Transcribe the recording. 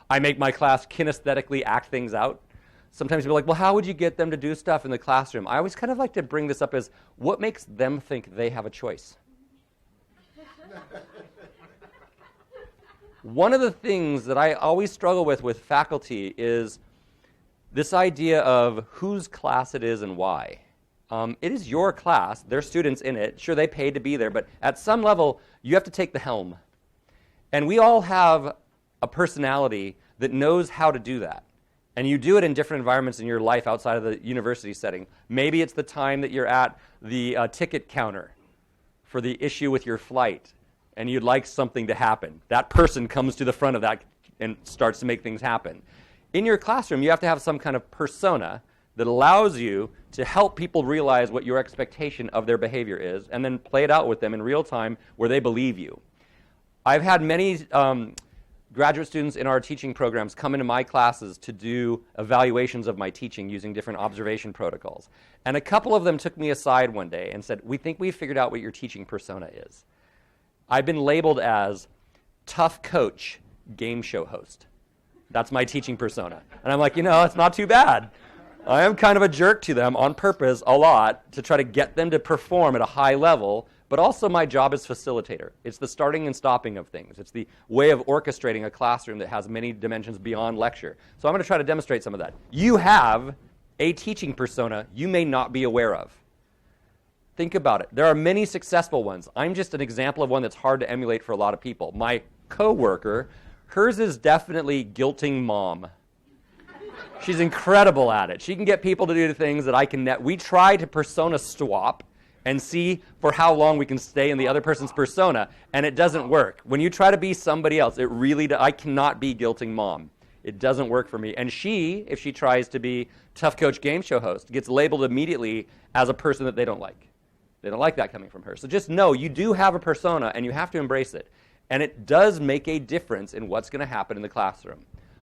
I make my class kinesthetically act things out. Sometimes people are like, well, how would you get them to do stuff in the classroom? I always kind of like to bring this up as what makes them think they have a choice? One of the things that I always struggle with faculty is this idea of whose class it is and why. It is your class. There are students in it. Sure, they paid to be there, but at some level, you have to take the helm. And we all have a personality that knows how to do that. And you do it in different environments in your life outside of the university setting. Maybe it's the time that you're at the ticket counter for the issue with your flight, and you'd like something to happen. That person comes to the front of that and starts to make things happen. In your classroom, you have to have some kind of persona that allows you to help people realize what your expectation of their behavior is, and then play it out with them in real time where they believe you. I've had many graduate students in our teaching programs come into my classes to do evaluations of my teaching using different observation protocols. And a couple of them took me aside one day and said, we think we've figured out what your teaching persona is. I've been labeled as tough coach, game show host. That's my teaching persona. And I'm like, it's not too bad. I am kind of a jerk to them on purpose a lot to try to get them to perform at a high level, but also my job is facilitator. It's the starting and stopping of things. It's the way of orchestrating a classroom that has many dimensions beyond lecture. So I'm going to try to demonstrate some of that. You have a teaching persona you may not be aware of. Think about it. There are many successful ones. I'm just an example of one that's hard to emulate for a lot of people. My coworker, hers is definitely guilting mom. She's incredible at it. She can get people to do things that I can we try to persona swap and see for how long we can stay in the other person's persona, and it doesn't work. When you try to be somebody else, I cannot be guilting mom. It doesn't work for me. And she, if she tries to be tough coach game show host, gets labeled immediately as a person that they don't like. They don't like that coming from her. So just know you do have a persona, and you have to embrace it. And it does make a difference in what's going to happen in the classroom.